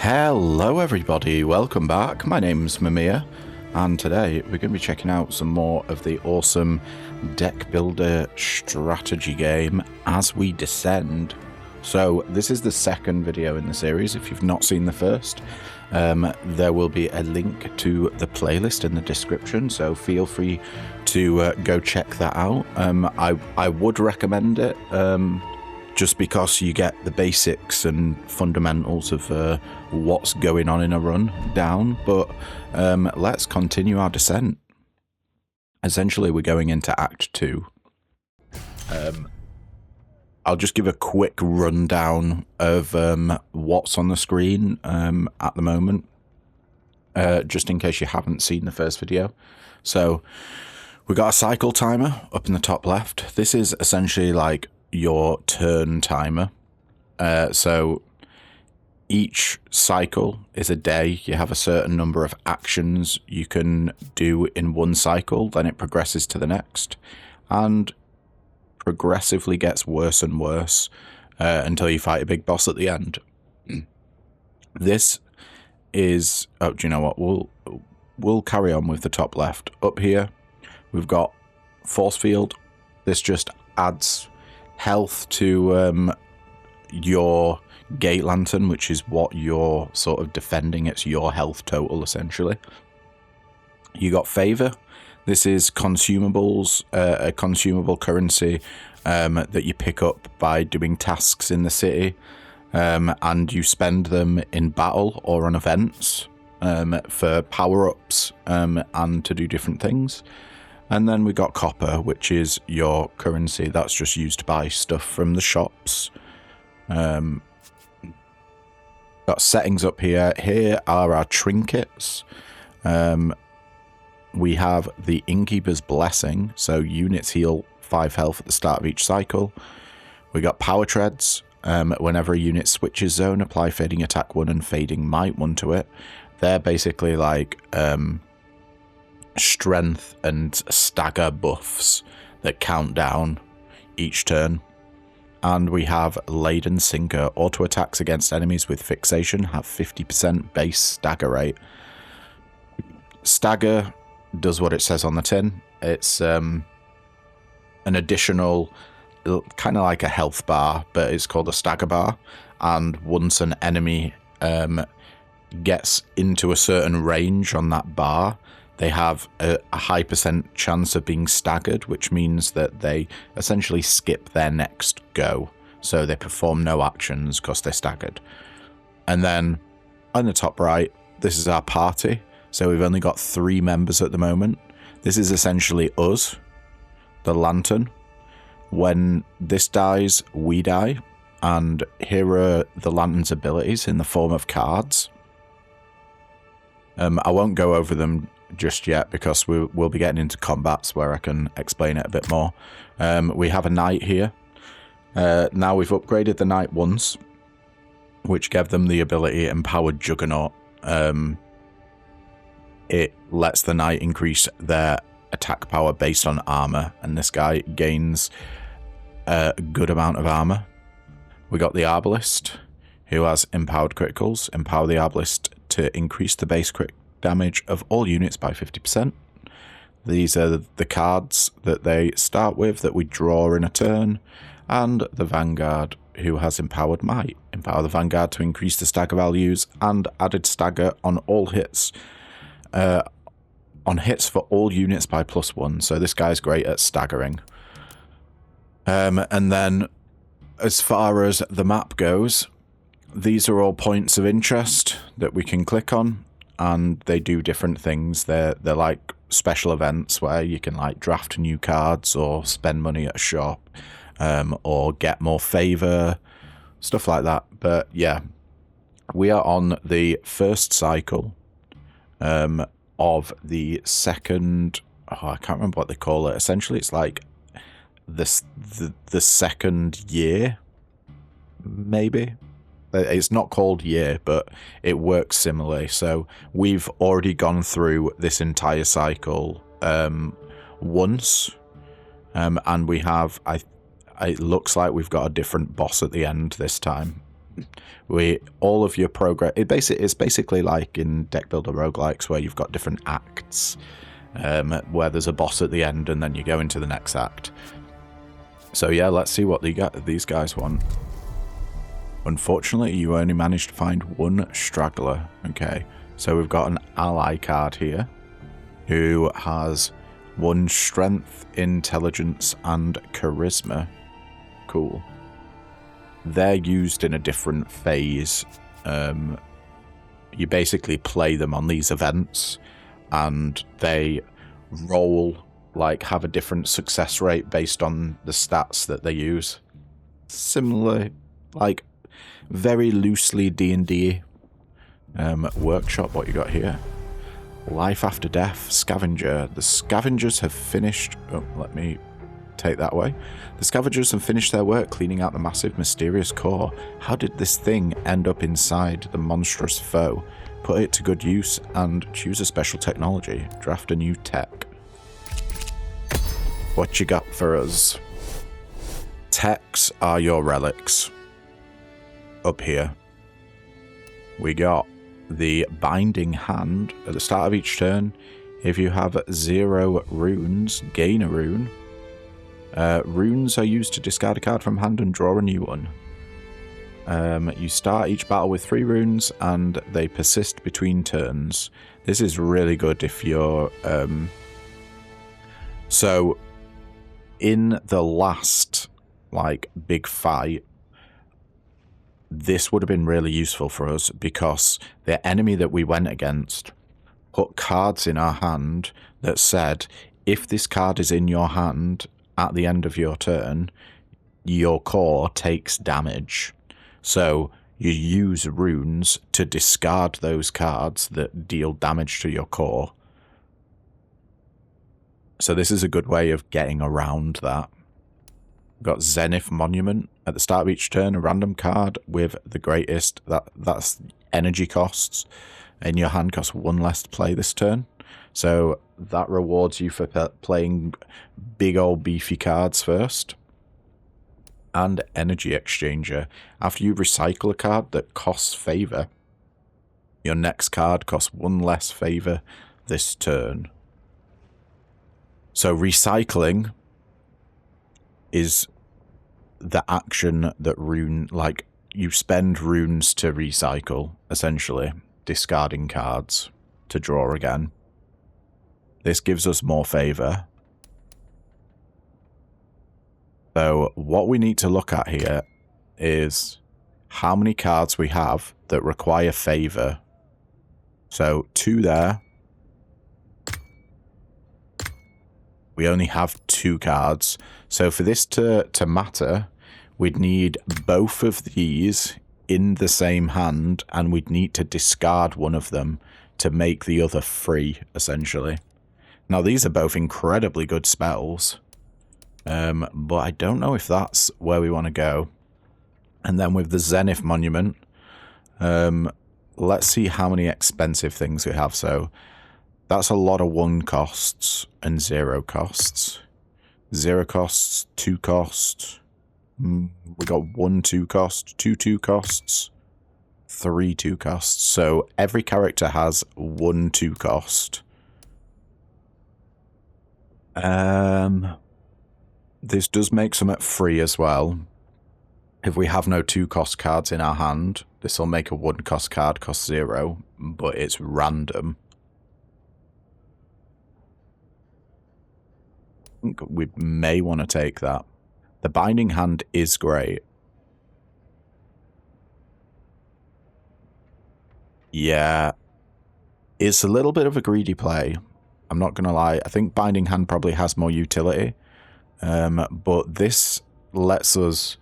Hello everybody, welcome back. My name's Mamiya, and today we're going to be checking out some more of the awesome Deckbuilder strategy game As We Descend. So this is the second video in the series. If you've not seen the first, there will be a link to the playlist in the description, so feel free to go check that out. I would recommend it, just because you get the basics and fundamentals of what's going on in a run down. But let's continue our descent. Essentially, we're going into Act 2. I'll just give a quick rundown of what's on the screen at the moment, just in case you haven't seen the first video. So we've got a cycle timer up in the top left. This is essentially like your turn timer. So each cycle is a day. You have a certain number of actions you can do in one cycle, then it progresses to the next and progressively gets worse and worse until you fight a big boss at the end. This is, oh, do you know what, we'll carry on with the top left. Up here we've got force field. This just adds health to your gate lantern, which is what you're sort of defending. It's your health total, essentially. You got favor. This is consumables, a consumable currency that you pick up by doing tasks in the city, and you spend them in battle or on events for power-ups and to do different things. And then we got copper, which is your currency. That's just used to buy stuff from the shops. Got settings up here. Here are our trinkets. We have the Innkeeper's Blessing, so units heal 5 health at the start of each cycle. We got power treads. Whenever a unit switches zone, apply fading attack 1 and fading might 1 to it. They're basically like strength and stagger buffs that count down each turn. And we have Laden Sinker. Auto attacks against enemies with fixation have 50% base stagger rate. Stagger does what it says on the tin. It's an additional, kind of like a health bar, but it's called a stagger bar. And once an enemy gets into a certain range on that bar, they have a high % chance of being staggered, which means that they essentially skip their next go. So they perform no actions because they're staggered. And then on the top right, this is our party. So we've only got 3 members at the moment. This is essentially us, the lantern. When this dies, we die. And here are the lantern's abilities in the form of cards. I won't go over them just yet because we'll be getting into combats where I can explain it a bit more. We have a knight here. Now we've upgraded the knight once, which gave them the ability Empowered Juggernaut. It lets the knight increase their attack power based on armor, and this guy gains a good amount of armor. We got the Arbalist, who has empowered criticals. Empower the Arbalist to increase the base crit damage of all units by 50%. These are the cards that they start with that we draw in a turn. And the Vanguard, who has Empowered Might. Empower the Vanguard to increase the stagger values and added stagger on all hits. On hits for all units by +1. So this guy's great at staggering. And then as far as the map goes, these are all points of interest that we can click on, and they do different things. They're like special events where you can like draft new cards or spend money at a shop, or get more favor, stuff like that. But yeah, we are on the first cycle of the second, oh, I can't remember what they call it. Essentially it's like the second year, maybe. It's not called year, but it works similarly. So we've already gone through this entire cycle once, and we have, it looks like we've got a different boss at the end this time. all of your progress. It's basically like in Deckbuilder roguelikes where you've got different acts, where there's a boss at the end and then you go into the next act. So yeah, let's see what these guys want. Unfortunately, you only managed to find one straggler. Okay, so we've got an ally card here who has 1 strength, intelligence, and charisma. Cool. They're used in a different phase. You basically play them on these events, and they roll, like, have a different success rate based on the stats that they use. Similar, like, very loosely D&D. Workshop, what you got here? Life after death, scavenger. The scavengers have finished... Oh, let me take that way. The scavengers have finished their work cleaning out the massive, mysterious core. How did this thing end up inside the monstrous foe? Put it to good use and choose a special technology. Draft a new tech. What you got for us? Techs are your relics. Up here, we got the Binding Hand. At the start of each turn, if you have 0 runes, gain a rune. Runes are used to discard a card from hand and draw a new one. You start each battle with 3 runes, and they persist between turns. This is really good if you're... So, in the last, like, big fight, this would have been really useful for us because the enemy that we went against put cards in our hand that said, if this card is in your hand at the end of your turn, your core takes damage. So you use runes to discard those cards that deal damage to your core. So this is a good way of getting around that. We've got Zenith Monument. At the start of each turn, a random card with the greatest, that's energy costs, in your hand costs 1 less to play this turn. So that rewards you for playing big old beefy cards first. And Energy Exchanger. After you recycle a card that costs favor, your next card costs 1 less favor this turn. So recycling is the action that you spend runes to recycle, essentially, discarding cards to draw again. This gives us more favor. So what we need to look at here is how many cards we have that require favor. So 2 there. We only have 2 cards. So for this to matter, we'd need both of these in the same hand, and we'd need to discard one of them to make the other free, essentially. Now, these are both incredibly good spells, but I don't know if that's where we want to go. And then with the Zenith Monument, let's see how many expensive things we have. So that's a lot of 1 costs and 0 costs. 0 costs, 2 costs. We got 1 2 cost, 2 2 costs, 3 2 costs. So every character has 1 2 cost. This does make some at free as well. If we have no 2 cost cards in our hand, this will make a 1 cost card cost 0, but it's random. I think we may want to take that. The Binding Hand is great. Yeah, it's a little bit of a greedy play. I'm not going to lie. I think Binding Hand probably has more utility. But this lets us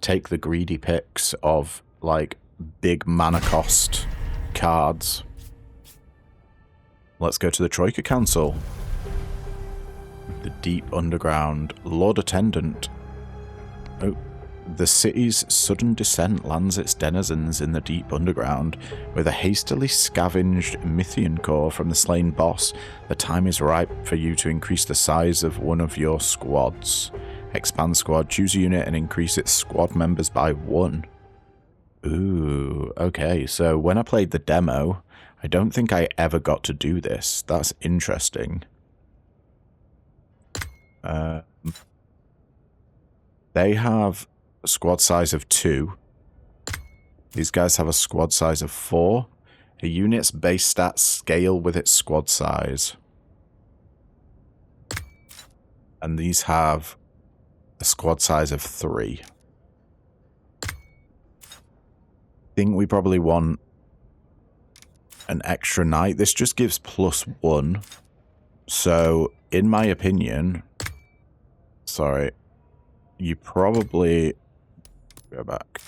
take the greedy picks of, like, big mana cost cards. Let's go to the Troika Council. The Deep Underground. Lord Attendant. Oh, the city's sudden descent lands its denizens in the Deep Underground. With a hastily scavenged Mythian core from the slain boss, the time is ripe for you to increase the size of one of your squads. Expand squad, choose a unit and increase its squad members by 1. Ooh, okay. So when I played the demo, I don't think I ever got to do this. That's interesting. They have a squad size of 2. These guys have a squad size of 4. A unit's base stats scale with its squad size. And these have a squad size of 3. I think we probably want an extra knight. This just gives +1. So, in my opinion... Sorry. You probably... Go back.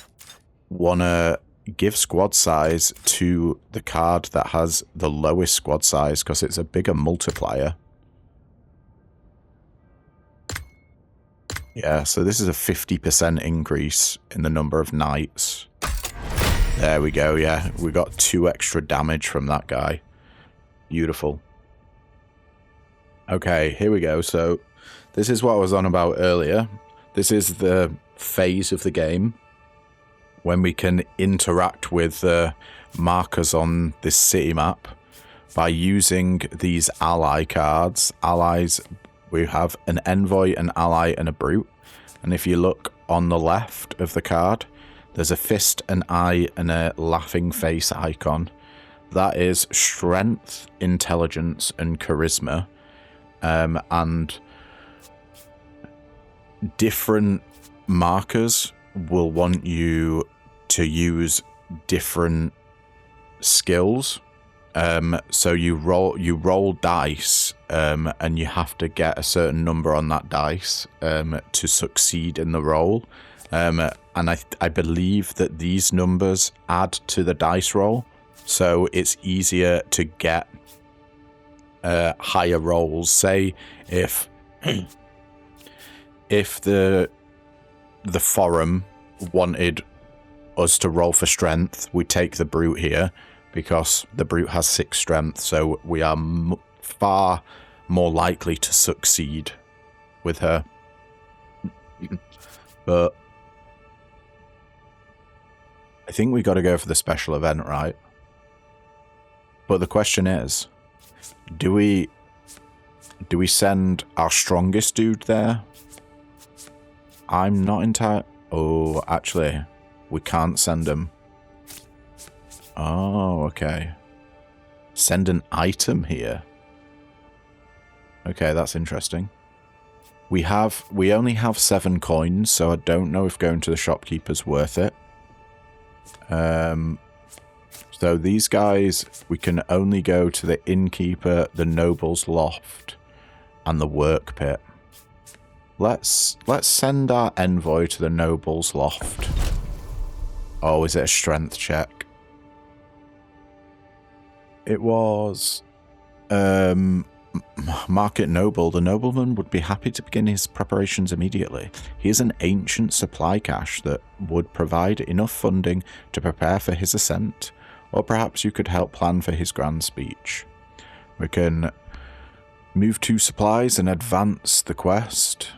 Want to give squad size to the card that has the lowest squad size, because it's a bigger multiplier. Yeah, so this is a 50% increase in the number of knights. There we go, yeah. We got 2 extra damage from that guy. Beautiful. Okay, here we go. So, this is what I was on about earlier. This is the phase of the game when we can interact with the markers on this city map by using these ally cards. Allies, we have an envoy, an ally, and a brute. And if you look on the left of the card, there's a fist, an eye, and a laughing face icon. That is strength, intelligence, and charisma. And different markers will want you to use different skills. So you roll dice, and you have to get a certain number on that dice to succeed in the roll. And I believe that these numbers add to the dice roll, so it's easier to get higher rolls. Say if the forum wanted us to roll for strength, we take the brute here because the brute has 6 strength, so we are far more likely to succeed with her. But I think we got to go for the special event, right? But the question is, do we send our strongest dude there? I'm not entirely... Oh, actually, we can't send him. Oh, okay. Send an item here. Okay, that's interesting. We only have 7 coins, so I don't know if going to the shopkeeper's worth it. So these guys, we can only go to the innkeeper, the noble's loft, and the work pit. Let's send our envoy to the noble's loft. Oh, is it a strength check? It was Market Noble. The nobleman would be happy to begin his preparations immediately. He is an ancient supply cache that would provide enough funding to prepare for his ascent. Or perhaps you could help plan for his grand speech. We can move 2 supplies and advance the quest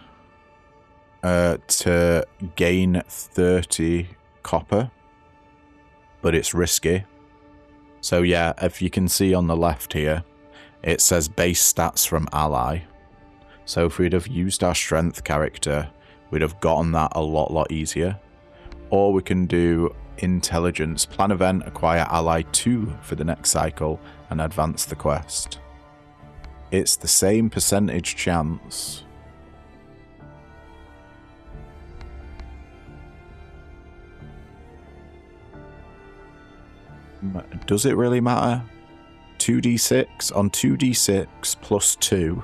to gain 30 copper, but it's risky. So yeah, if you can see on the left here, it says base stats from ally. So if we'd have used our strength character, we'd have gotten that a lot easier. Or we can do intelligence, plan event, acquire ally 2 for the next cycle, and advance the quest. It's the same percentage chance. Does it really matter? 2d6 on 2d6 plus 2,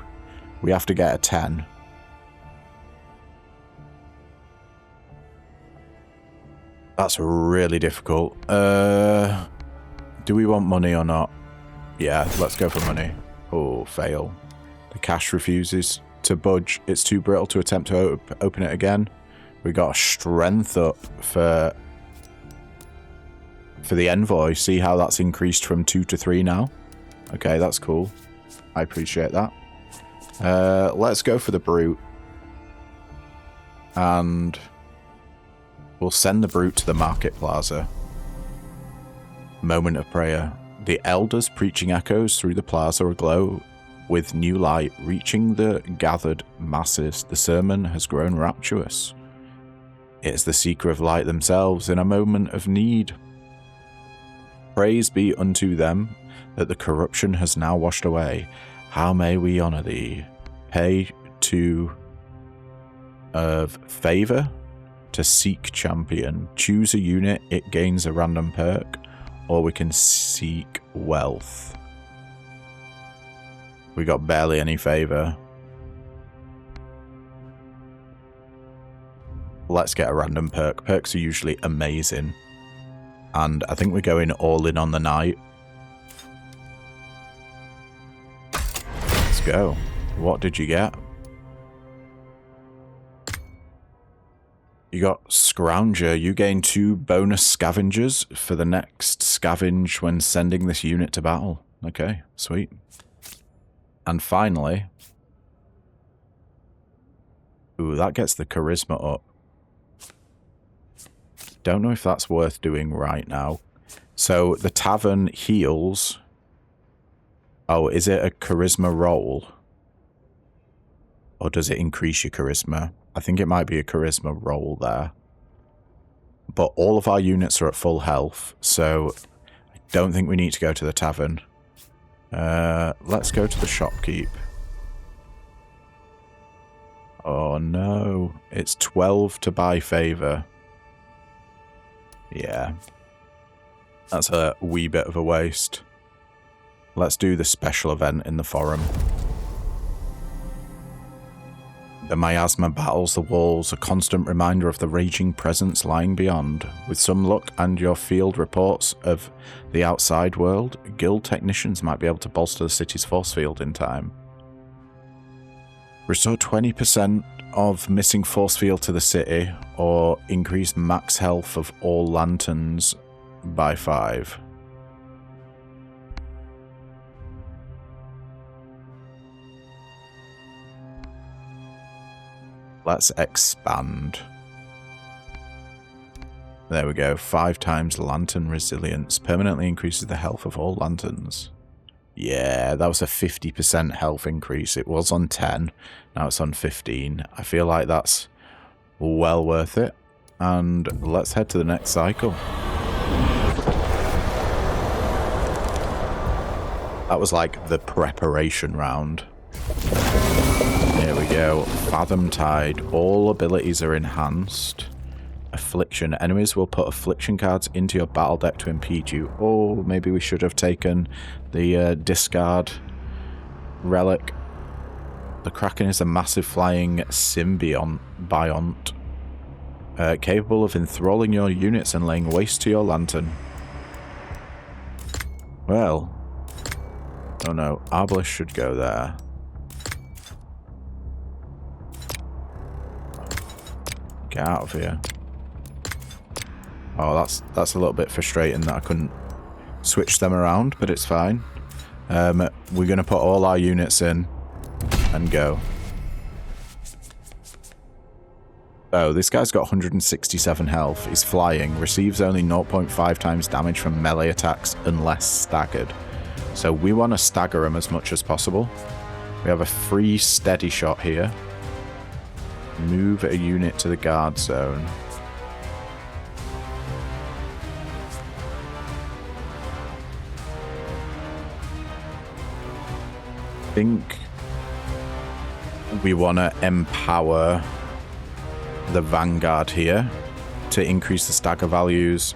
we have to get a 10. That's really difficult. Do we want money or not? Yeah, let's go for money. Oh, fail. The cash refuses to budge. It's too brittle to attempt to open it again. We got a strength up for the envoy. See how that's increased from 2 to 3 now? Okay, that's cool. I appreciate that. Let's go for the brute. And we'll send the brute to the market plaza. Moment of prayer. The elders preaching echoes through the plaza aglow with new light, reaching the gathered masses. The sermon has grown rapturous. It is the seeker of light themselves in a moment of need. Praise be unto them that the corruption has now washed away. How may we honor thee? Pay to of favor to seek champion. Choose a unit, it gains a random perk, or we can seek wealth. We got barely any favor. Let's get a random perk. Perks are usually amazing. And I think we're going all in on the knight. Let's go. What did you get? You got Scrounger. You gain 2 bonus scavengers for the next scavenge when sending this unit to battle. Okay, sweet. And finally... Ooh, that gets the charisma up. Don't know if that's worth doing right now. So the tavern heals. Oh, is it a charisma roll? Or does it increase your charisma? I think it might be a charisma roll there. But all of our units are at full health, so I don't think we need to go to the tavern. Let's go to the shopkeep. Oh no, it's 12 to buy favor. Yeah. That's a wee bit of a waste. Let's do the special event in the forum. The miasma battles the walls, a constant reminder of the raging presence lying beyond. With some luck and your field reports of the outside world, guild technicians might be able to bolster the city's force field in time. Restore 20% of missing force field to the city, or increase max health of all lanterns by 5. Let's expand. There we go. 5 times lantern resilience. Permanently increases the health of all lanterns. Yeah, that was a 50% health increase. It was on 10. Now it's on 15. I feel like that's well worth it. And let's head to the next cycle. That was like the preparation round. Here we go. Fathom Tide. All abilities are enhanced. Affliction. Enemies will put affliction cards into your battle deck to impede you. Oh, maybe we should have taken the discard relic. The Kraken is a massive flying symbiont biont. Capable of enthralling your units and laying waste to your lantern. Well. Oh no. Arbalest should go there. Get out of here. Oh, that's a little bit frustrating that I couldn't switch them around, but it's fine. We're going to put all our units in and go. Oh, this guy's got 167 health. He's flying. Receives only 0.5 times damage from melee attacks unless staggered. So we want to stagger him as much as possible. We have a free steady shot here. Move a unit to the guard zone. I think we want to empower the Vanguard here to increase the stagger values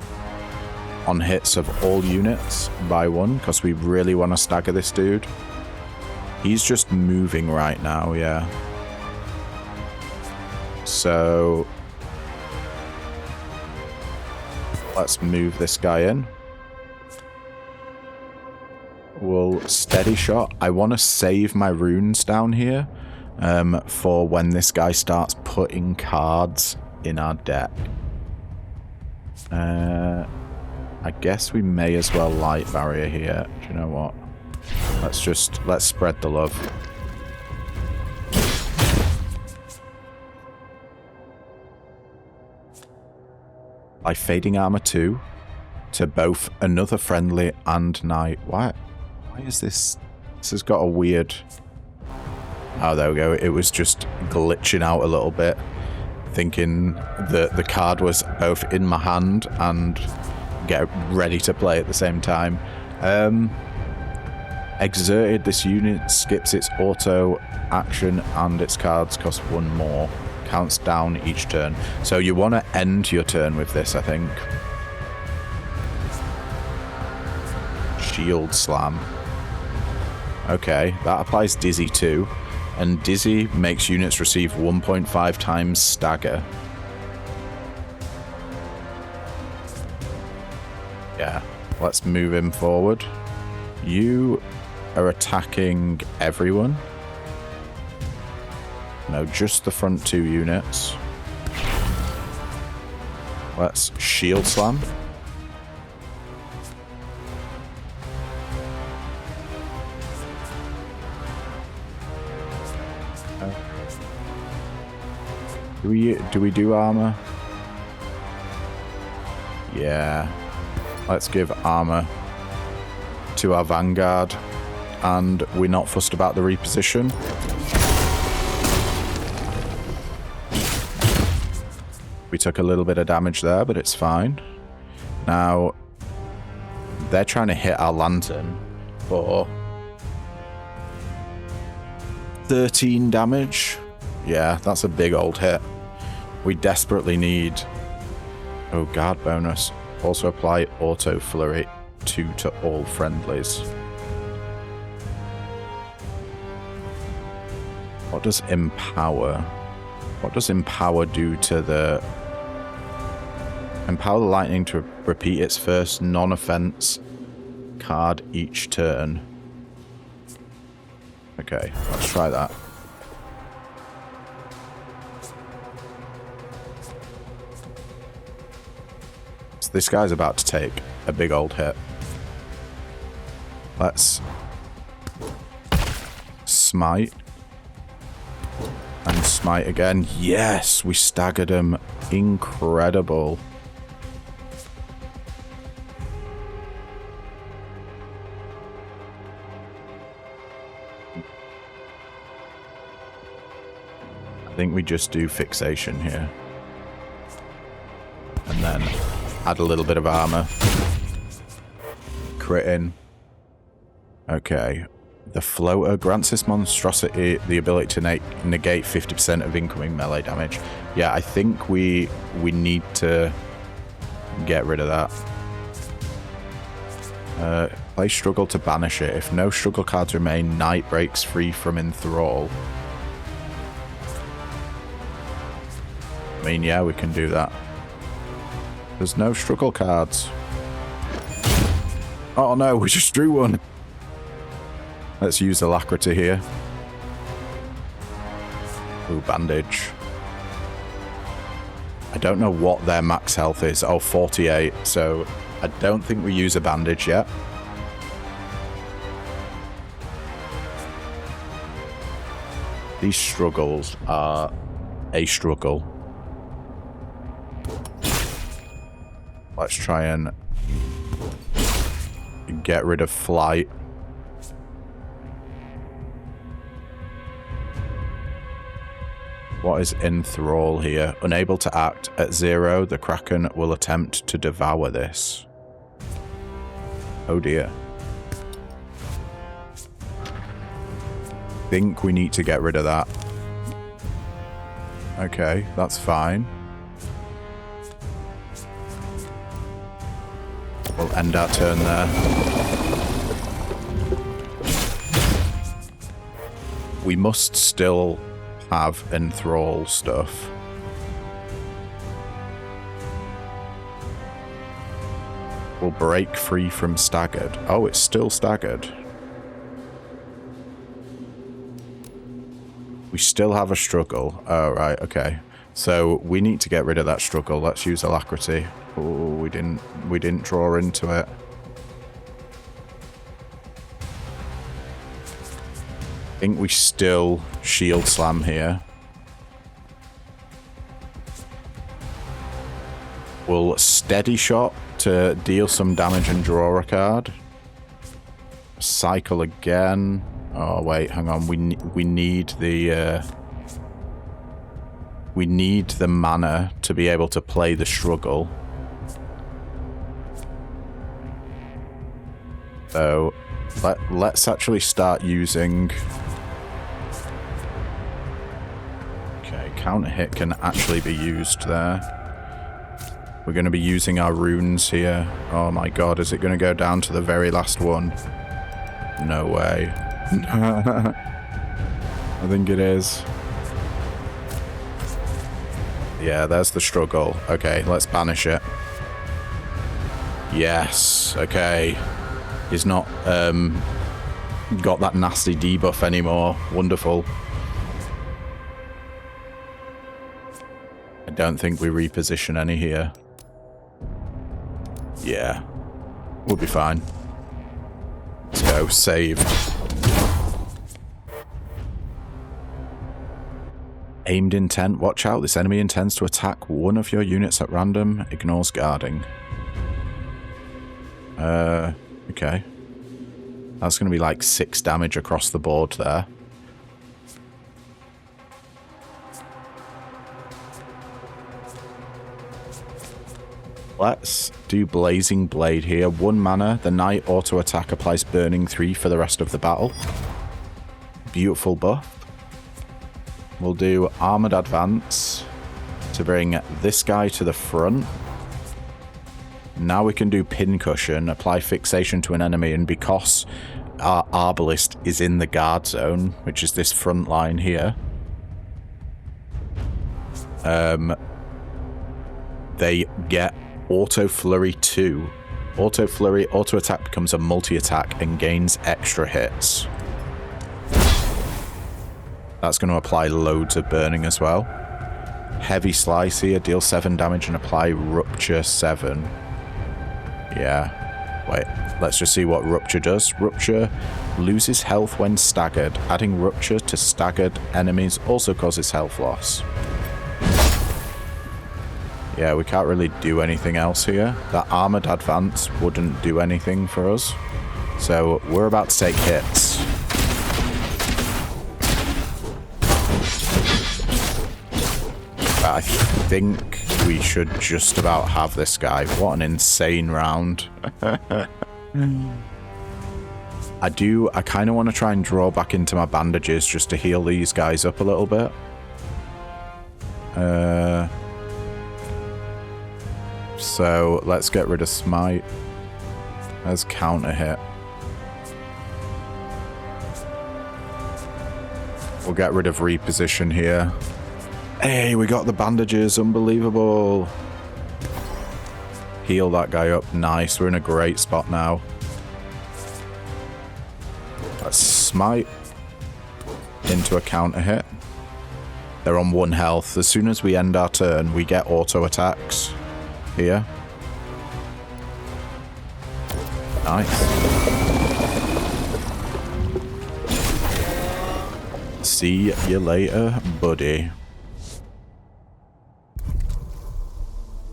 on hits of all units by 1, because we really want to stagger this dude. He's just moving right now, yeah. So let's move this guy in. We'll steady shot. I want to save my runes down here for when this guy starts putting cards in our deck. I guess we may as well light barrier here. Do you know what? Let's spread the love. By fading armor 2. to both another friendly and knight. Why is this? This has got a weird... Oh, there we go. It was just glitching out a little bit, thinking that the card was both in my hand and get ready to play at the same time. Exerted, this unit skips its auto action and its cards cost 1 more. Counts down each turn. So you want to end your turn with this, I think. Shield Slam. Okay, that applies Dizzy too. And Dizzy makes units receive 1.5 times stagger. Yeah, let's move him forward. You are attacking everyone. No, just the front 2 units. Let's Shield Slam. Do we do armor? Yeah. Let's give armor to our Vanguard. And we're not fussed about the reposition. We took a little bit of damage there, but it's fine. Now, they're trying to hit our lantern for 13 damage. Yeah, that's a big old hit. We desperately need... Oh, guard bonus. Also apply auto flurry 2 to all friendlies. What does empower? What does empower do to the... Empower the lightning to repeat its first non-offense card each turn. Okay, let's try that. So this guy's about to take a big old hit. Let's smite. And smite again. Yes, we staggered him. Incredible. I think we just do fixation here. And then add a little bit of armor. Crit in. Okay. The floater grants this monstrosity the ability to negate 50% of incoming melee damage. Yeah, I think we need to get rid of that. Play struggle to banish it. If no struggle cards remain, Knight breaks free from enthrall. I mean, yeah, we can do that. There's no struggle cards. Oh no, we just drew one. Let's use Alacrity here. Ooh, bandage. I don't know what their max health is. Oh, 48. So I don't think we use a bandage yet. These struggles are a struggle. Let's try and get rid of flight. What is enthrall here? Unable to act. At 0, the Kraken will attempt to devour this. Oh dear. Think we need to get rid of that. Okay, that's fine. We'll end our turn there. We must still have enthrall stuff. We'll break free from staggered. Oh, it's still staggered. We still have a struggle. Oh, right, okay. So we need to get rid of that struggle. Let's use Alacrity. Oh, we didn't draw into it. I think we still shield slam here. We'll steady shot to deal some damage and draw a card. Cycle again. Oh wait, hang on. We need the mana to be able to play the struggle. So let's actually start using. Okay, counter hit can actually be used there. We're going to be using our runes here. Oh my god, is it going to go down to the very last one? No way. I think it is. Yeah, there's the struggle. Okay, let's banish it. Yes, okay. He's not got that nasty debuff anymore. Wonderful. I don't think we reposition any here. Yeah, we'll be fine. Let's go. Saved. Aimed intent. Watch out. This enemy intends to attack one of your units at random. Ignores guarding. Okay. That's going to be like 6 damage across the board there. Let's do Blazing Blade here. 1 mana. The Knight auto attack applies Burning 3 for the rest of the battle. Beautiful buff. We'll do Armored Advance to bring this guy to the front. Now we can do Pincushion. Apply Fixation to an enemy, and because our Arbalist is in the guard zone, which is this front line here, they get Auto Flurry 2. Auto Flurry, auto attack becomes a multi-attack and gains extra hits. That's going to apply loads of burning as well. Heavy Slice here, deal 7 damage and apply Rupture 7. Yeah. Wait, let's just see what Rupture does. Rupture loses health when staggered. Adding Rupture to staggered enemies also causes health loss. Yeah, we can't really do anything else here. That Armored Advance wouldn't do anything for us. So we're about to take hits. I think we should just about have this guy. What an insane round. I kind of want to try and draw back into my bandages just to heal these guys up a little bit. So let's get rid of Smite. Let's counter hit. We'll get rid of reposition here. Hey, we got the bandages. Unbelievable. Heal that guy up. Nice. We're in a great spot now. Let's smite into a counter hit. They're on 1 health. As soon as we end our turn, we get auto attacks here. Nice. See you later, buddy.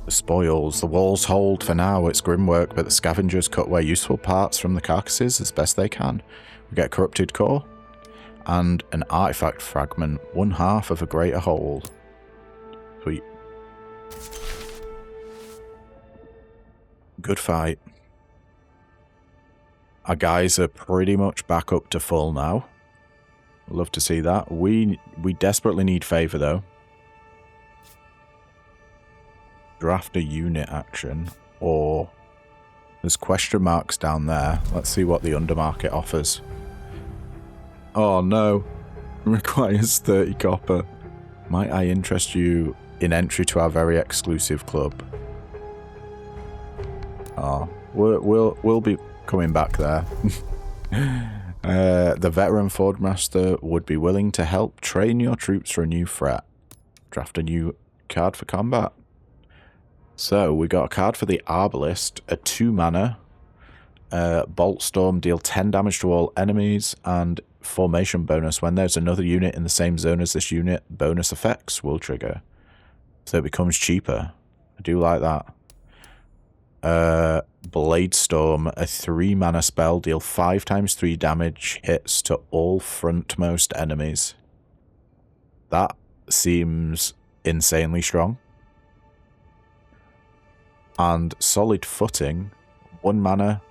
The spoils. The walls hold for now. It's grim work, but the scavengers cut away useful parts from the carcasses as best they can. We get corrupted core and an artifact fragment, 1/2 of a greater whole. Sweet. Good fight. Our guys are pretty much back up to full now. Love to see that. We desperately need favor though. Draft a unit action, or there's question marks down there. Let's see what the undermarket offers. Oh no, requires 30 copper. Might I interest you in entry to our very exclusive club? Oh, we'll be coming back there. The veteran Ford Master would be willing to help train your troops for a new threat. Draft a new card for combat. So we got a card for the Arbalist, a 2 mana, Bolt Storm, deal 10 damage to all enemies, and formation bonus. When there's another unit in the same zone as this unit, bonus effects will trigger. So it becomes cheaper. I do like that. Blade Storm, a 3-mana spell, deal 5 times 3 damage hits to all frontmost enemies. That seems insanely strong. And Solid Footing, 1 mana,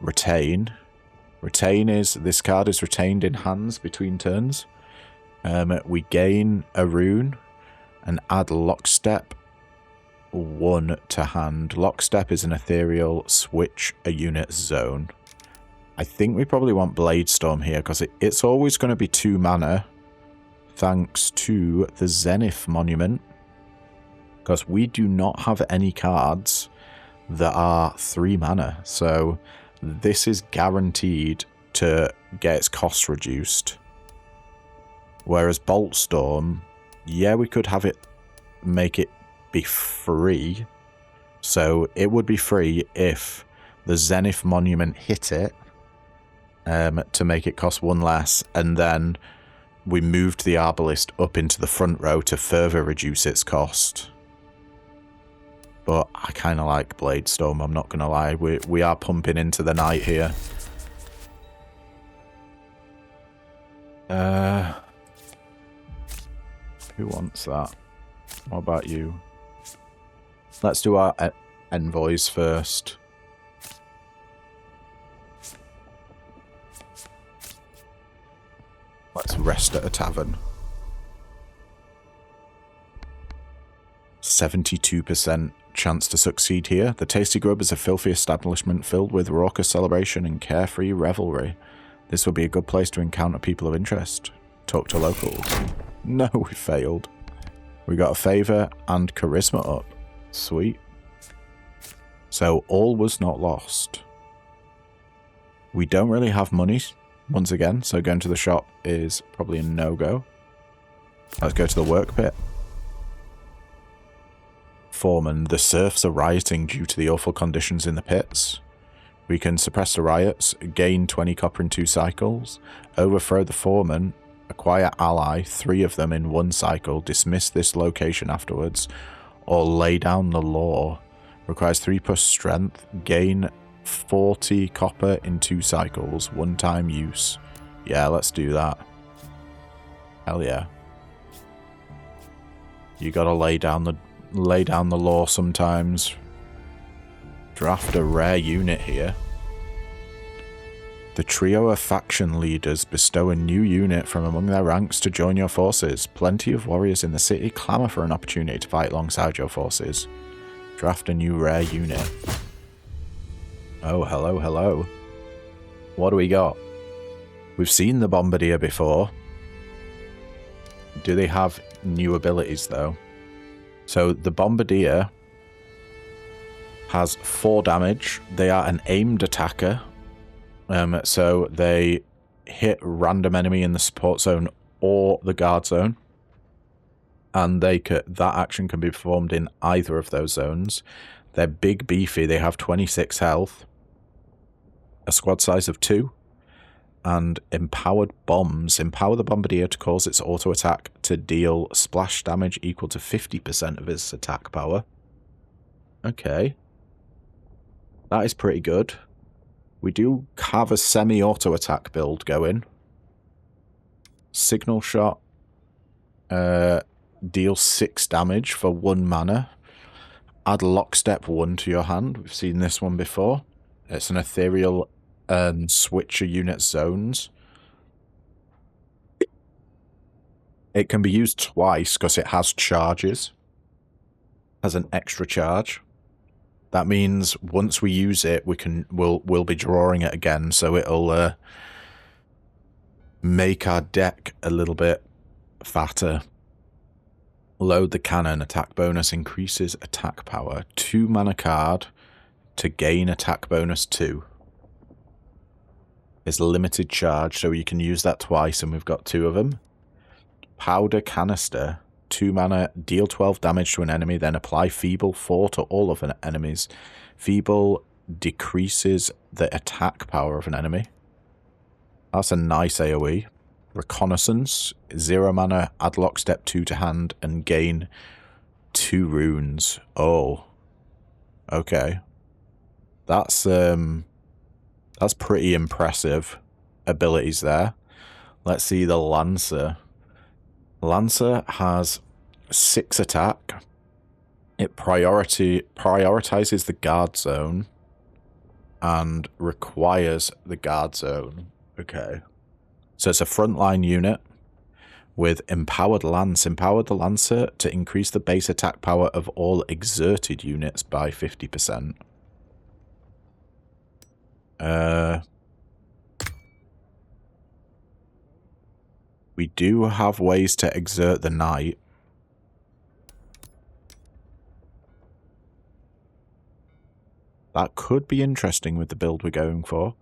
Retain. Retain is, this card is retained in hands between turns. We gain a rune and add Lockstep 1 to hand. Lockstep is an ethereal, switch a unit zone. I think we probably want Blade Storm here because it's always going to be 2 mana thanks to the Zenith Monument, because we do not have any cards that are 3 mana, so this is guaranteed to get its cost reduced. Whereas Bolt Storm, yeah, we could have it, make it be free, so it would be free if the Zenith Monument hit it to make it cost 1 less, and then we moved the Arbalist up into the front row to further reduce its cost. But I kind of like Blade Storm, I'm not going to lie. We are pumping into the night here. Who wants that? What about you? Let's do our envoys first. Let's rest at a tavern. 72% chance to succeed here. The Tasty Grub is a filthy establishment filled with raucous celebration and carefree revelry. This will be a good place to encounter people of interest. Talk to locals. No, we failed. We got a favour and charisma up. Sweet. So all was not lost. We don't really have money once again, so going to the shop is probably a no-go. Let's go to the work pit. Foreman, the serfs are rioting due to the awful conditions in the pits. We can suppress the riots, gain 20 copper in 2 cycles, overthrow the foreman, acquire ally, 3 of them in 1 cycle, dismiss this location afterwards, or lay down the law. Requires 3+ strength, gain 40 copper in 2 cycles, 1-time use. Yeah, let's do that. Hell yeah. You gotta lay down the law sometimes. Draft a rare unit here. The trio of faction leaders bestow a new unit from among their ranks to join your forces. Plenty of warriors in the city clamour for an opportunity to fight alongside your forces. Draft a new rare unit. Oh, hello, hello. What do we got? We've seen the Bombardier before. Do they have new abilities, though? So, the Bombardier has 4 damage. They are an aimed attacker. So, they hit random enemy in the support zone or the guard zone. And that action can be performed in either of those zones. They're big, beefy. They have 26 health. A squad size of 2. And empowered bombs. Empower the Bombardier to cause its auto attack to deal splash damage equal to 50% of its attack power. Okay. That is pretty good. We do have a semi-auto attack build going. Signal shot. Deal 6 damage for 1 mana. Add Lockstep 1 to your hand. We've seen this one before. It's an ethereal switch a unit zones. It can be used twice because it has charges. Has an extra charge. That means once we use it, we'll be drawing it again, so it'll make our deck a little bit fatter. Load the cannon. Attack bonus increases attack power. 2 mana card to gain attack bonus 2. It's limited charge, so you can use that twice, and we've got 2 of them. Powder Canister. 2 mana, deal 12 damage to an enemy, then apply Feeble 4 to all of an enemies. Feeble decreases the attack power of an enemy. That's a nice AoE. Reconnaissance. 0 mana, add Lockstep 2 to hand, and gain 2 runes. Oh. Okay. That's pretty impressive abilities there. Let's see the Lancer. Lancer has 6 attack. It prioritizes the guard zone and requires the guard zone. Okay. So it's a frontline unit with Empowered Lance. Empowered the Lancer to increase the base attack power of all exerted units by 50%. We do have ways to exert the Knight. That could be interesting with the build we're going for.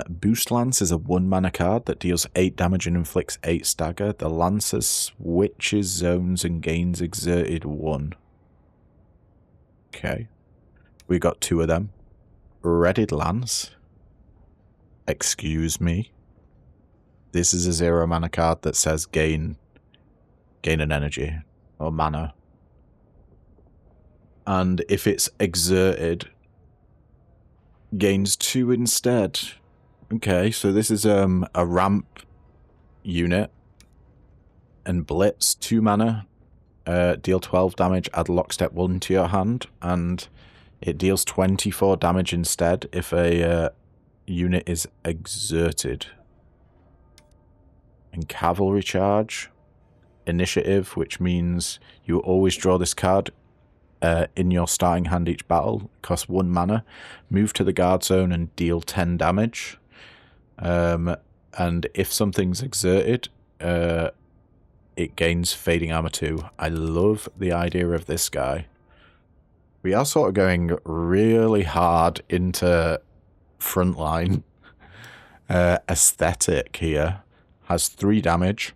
Boost Lance is a 1 mana card that deals 8 damage and inflicts 8 stagger. The Lancer switches zones and gains exerted 1. Okay. We got 2 of them. Redded Lance. Excuse me. This is a 0 mana card that says gain an energy or mana. And if it's exerted, gains 2 instead. Okay, so this is a ramp unit. And Blitz, 2 mana. Deal 12 damage, add Lockstep 1 to your hand. And it deals 24 damage instead if a unit is exerted. And Cavalry Charge. Initiative, which means you always draw this card in your starting hand each battle. It costs 1 mana. Move to the guard zone and deal 10 damage. And if something's exerted, it gains Fading Armor 2. I love the idea of this guy. We are sort of going really hard into frontline aesthetic here. Has 3 damage.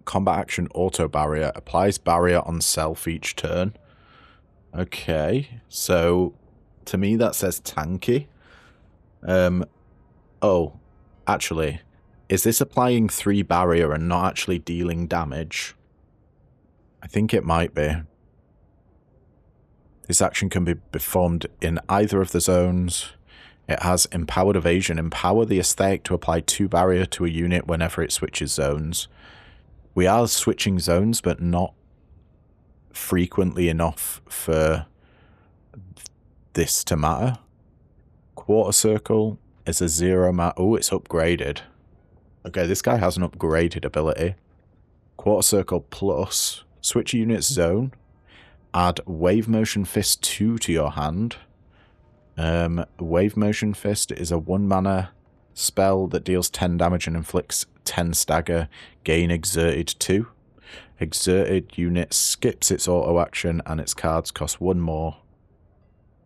Combat action auto barrier. Applies barrier on self each turn. Okay. So, to me that says tanky. Oh, actually, is this applying 3 barrier and not actually dealing damage? I think it might be. This action can be performed in either of the zones. It has Empowered Evasion. Empower the aesthetic to apply 2 barrier to a unit whenever it switches zones. We are switching zones, but not frequently enough for this to matter. Quarter Circle is a 0 mana. Oh, it's upgraded. Okay, this guy has an upgraded ability. Quarter Circle plus. Switch a unit's zone. Add Wave Motion Fist 2 to your hand. Wave Motion Fist is a 1 mana spell that deals 10 damage and inflicts 10 stagger. Gain Exerted 2. Exerted unit skips its auto action and its cards cost 1 more.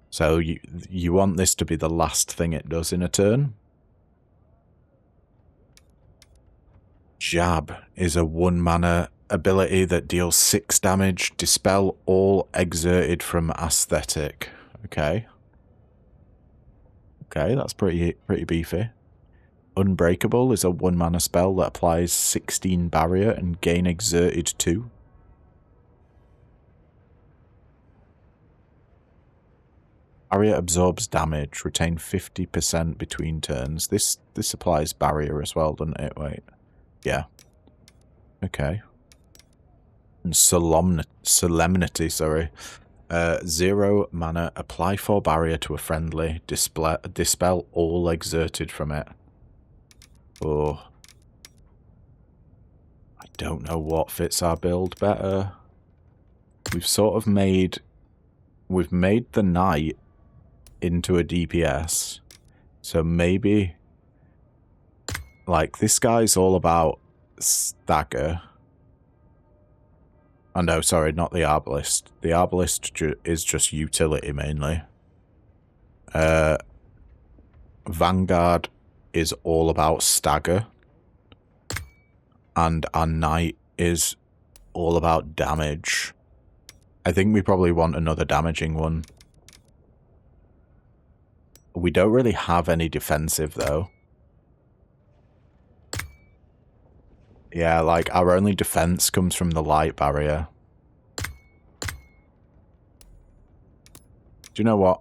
So you want this to be the last thing it does in a turn. Jab is a 1 mana ability that deals 6 damage. Dispel all exerted from aesthetic. Okay. Okay, that's pretty beefy. Unbreakable is a 1 mana spell that applies 16 barrier and gain exerted 2. Barrier absorbs damage. Retain 50% between turns. This applies barrier as well, doesn't it? Wait. Yeah. Okay. And Solemnity, sorry. 0 mana. Apply 4 barrier to a friendly. Dispel all exerted from it. Oh. I don't know what fits our build better. We've sort of made... We've made the Knight into a DPS. So maybe... Like, this guy's all about stagger. Oh no, sorry, not the Arbalist. The Arbalist is just utility, mainly. Vanguard is all about stagger. And our Knight is all about damage. I think we probably want another damaging one. We don't really have any defensive, though. Yeah, like, our only defense comes from the light barrier. Do you know what?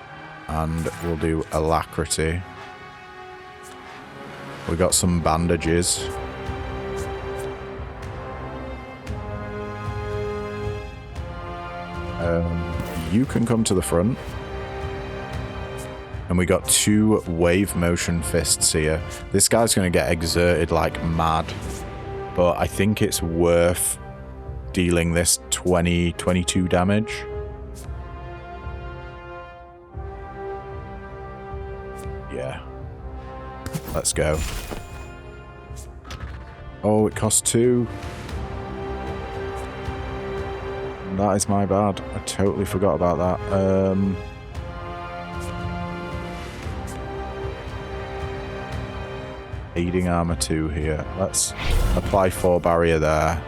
and we'll do alacrity. We got some bandages. You can come to the front. And we got 2 wave motion fists here. This guy's going to get exerted like mad. But I think it's worth dealing this 22 damage. Yeah. Let's go. Oh, it costs 2. That is my bad. I totally forgot about that. Aiding armor 2 here. Let's apply 4 barrier there.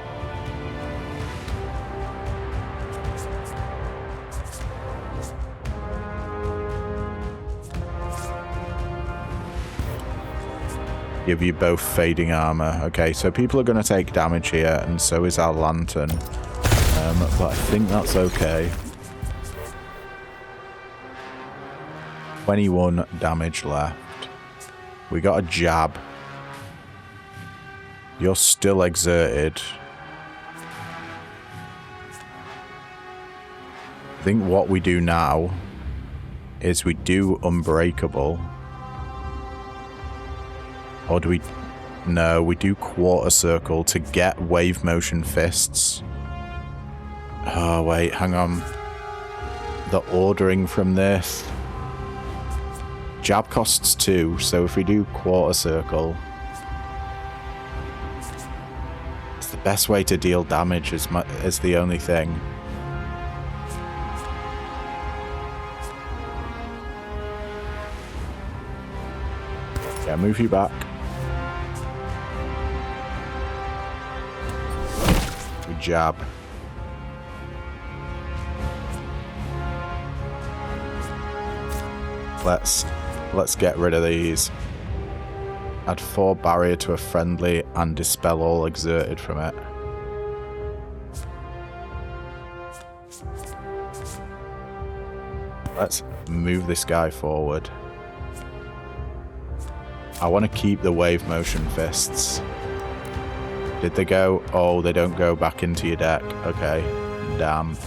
Give you both fading armor. Okay, so people are going to take damage here, and so is our lantern. But I think that's okay. 21 damage left. We got a jab. You're still exerted. I think what we do now is we do unbreakable. Or do we... No, we do quarter circle to get wave motion fists. Oh, wait, hang on. The ordering from this. Jab costs 2, so if we do quarter circle... It's the best way to deal damage is the only thing. Yeah, move you back. We jab. Let's get rid of these. Add 4 barrier to a friendly and dispel all exerted from it. Let's move this guy forward. I want to keep the wave motion fists. Did they go? Oh, they don't go back into your deck. Okay. Damn.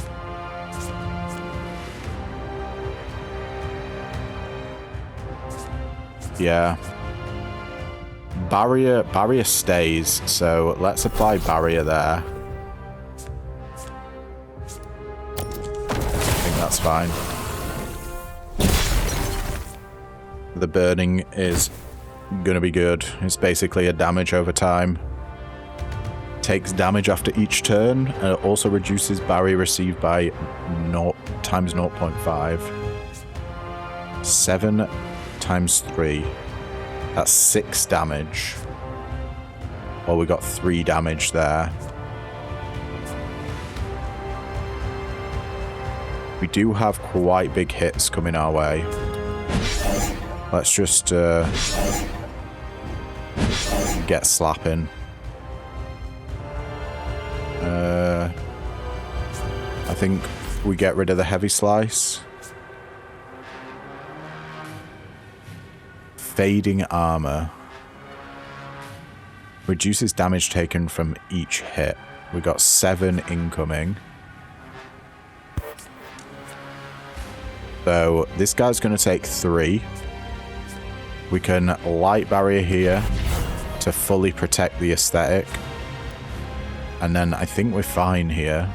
Yeah. Barrier stays, so let's apply barrier there. I think that's fine. The burning is gonna be good. It's basically a damage over time. Takes damage after each turn, and it also reduces barrier received by times 0.5. 7 times 3. That's 6 damage. Well, we got 3 damage there. We do have quite big hits coming our way. Let's just get slapping. I think we get rid of the heavy slice. Fading armor. Reduces damage taken from each hit. We got 7 incoming. So this guy's going to take 3. We can light barrier here to fully protect the aesthetic. And then I think we're fine here.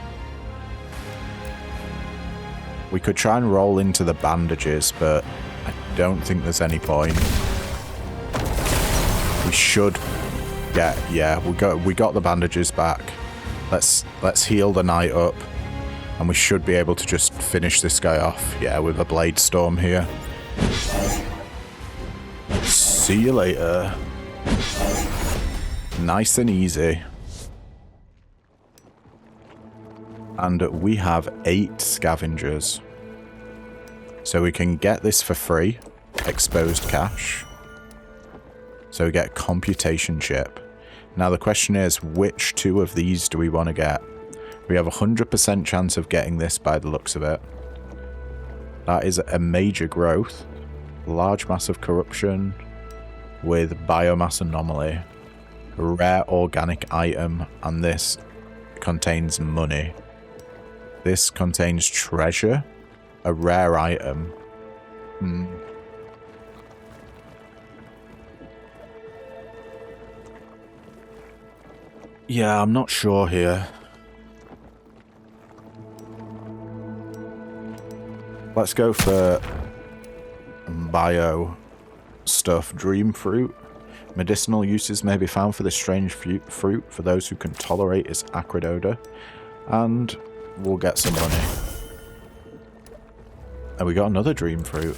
We could try and roll into the bandages, but I don't think there's any point. We should get... Yeah, we got the bandages back. Let's heal the knight up. And we should be able to just finish this guy off. Yeah, with a blade storm here. See you later. Nice and easy. And we have 8 scavengers. So we can get this for free. Exposed cache. So we get computation chip. Now the question is, which 2 of these do we want to get? We have a 100% chance of getting this by the looks of it. That is a major growth. Large mass of corruption with biomass anomaly. Rare organic item, and this contains money. This contains treasure. A rare item. Yeah, I'm not sure here. Let's go for bio stuff. Dream fruit. Medicinal uses may be found for this strange fruit for those who can tolerate its acrid odor. And we'll get some money. And we got another dream fruit.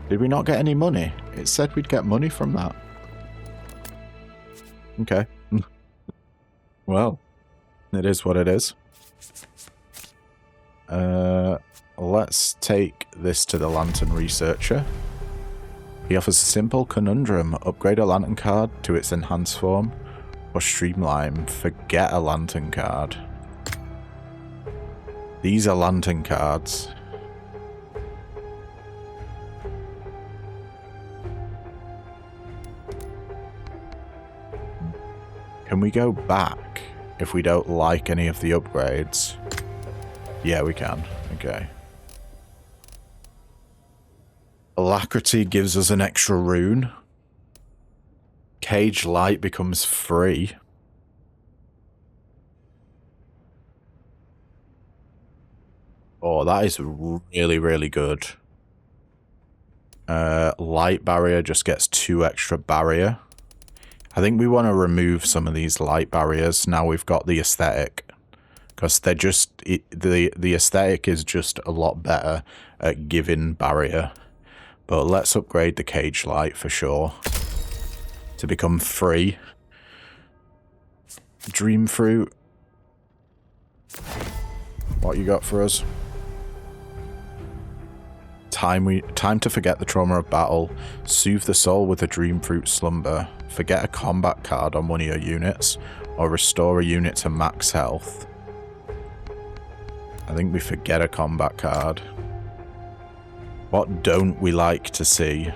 Did we not get any money? It said we'd get money from that. Okay. Well, it is what it is. Let's take this to the lantern researcher. He offers a simple conundrum. Upgrade a lantern card to its enhanced form, or streamline. Forget a lantern card. These are lantern cards. Can we go back if we don't like any of the upgrades? Yeah, we can. Okay. Alacrity gives us an extra rune. Cage light becomes free. Oh, that is really, really good. Light barrier just gets 2 extra barrier. I think we want to remove some of these light barriers now we've got the aesthetic. Because they're just... the aesthetic is just a lot better at giving barrier. But let's upgrade the cage light for sure. To become free. Dream fruit. What you got for us? Time to forget the trauma of battle. Soothe the soul with a dream fruit slumber. Forget a combat card on one of your units. Or restore a unit to max health. I think we forget a combat card. What don't we like to see?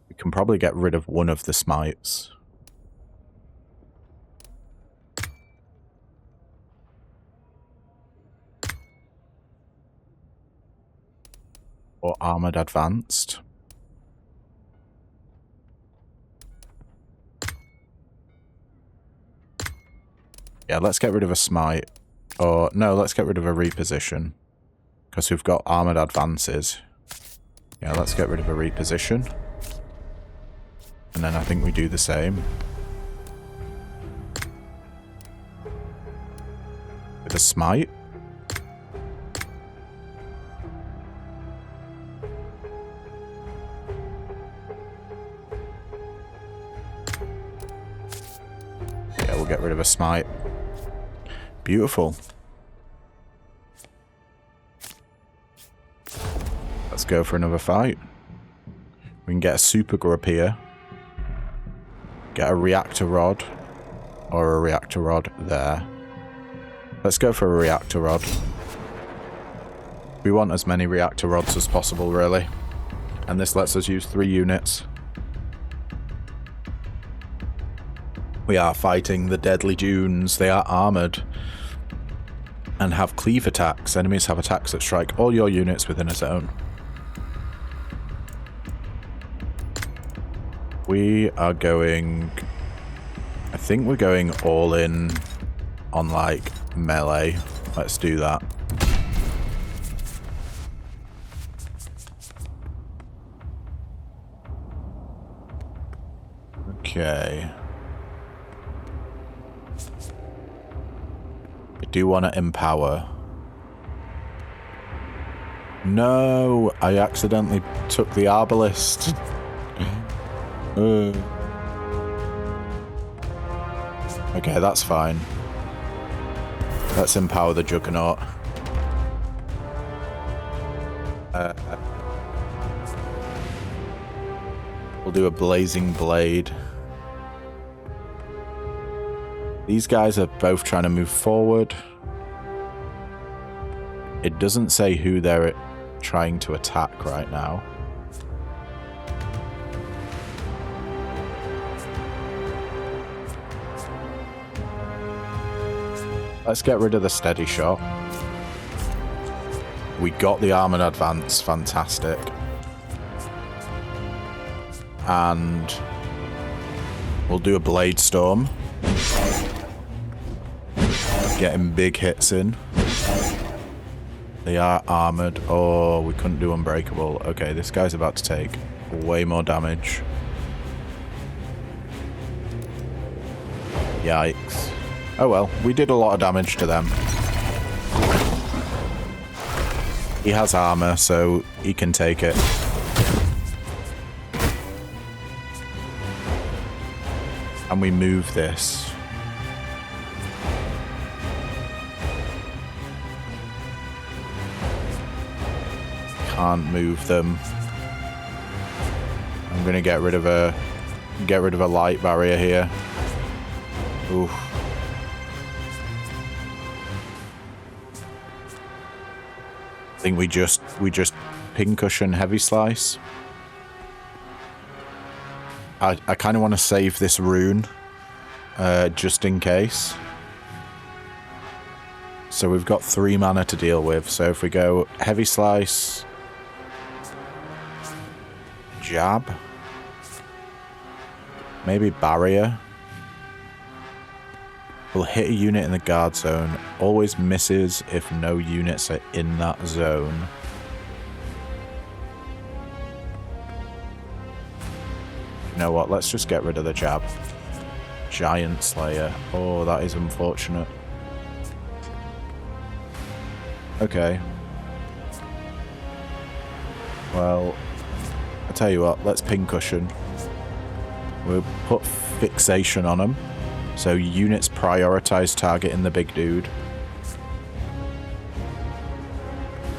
We can probably get rid of one of the smites. Or armored advanced. Yeah, let's get rid of a smite. Or, no, let's get rid of a reposition. Because we've got armored advances. Yeah, let's get rid of a reposition. And then I think we do the same. With a smite. Yeah, we'll get rid of a smite. Beautiful. Let's go for another fight. We can get a super grub here. Get a reactor rod. Or a reactor rod there. Let's go for a reactor rod. We want as many reactor rods as possible, really. And this lets us use 3 units. We are fighting the deadly dunes. They are armoured. And have cleave attacks. Enemies have attacks that strike all your units within a zone. We are going... I think we're going all in on, like, melee. Let's do that. Okay. I do want to empower. No! I accidentally took the arbalist. Okay, that's fine. Let's empower the Juggernaut. We'll We'll do a blazing blade. These guys are both trying to move forward. It doesn't say who they're trying to attack right now. Let's get rid of the steady shot. We got the armored advance, fantastic. And we'll do a blade storm. Getting big hits in. They are armored. Oh, we couldn't do unbreakable. Okay, this guy's about to take way more damage. Yikes. Oh well, we did a lot of damage to them. He has armor, so he can take it. And we move this. Can't move them. I'm gonna get rid of a light barrier here. Oof. I think we just pincushion heavy slice. I kind of want to save this rune just in case. So we've got 3 mana to deal with. So if we go heavy slice, jab, maybe barrier. We'll hit a unit in the guard zone. Always misses if no units are in that zone. You know what? Let's just get rid of the jab. Giant Slayer. Oh, that is unfortunate. Okay. Well, I'll tell you what. Let's pincushion. We'll put fixation on them. So units prioritize targeting the big dude.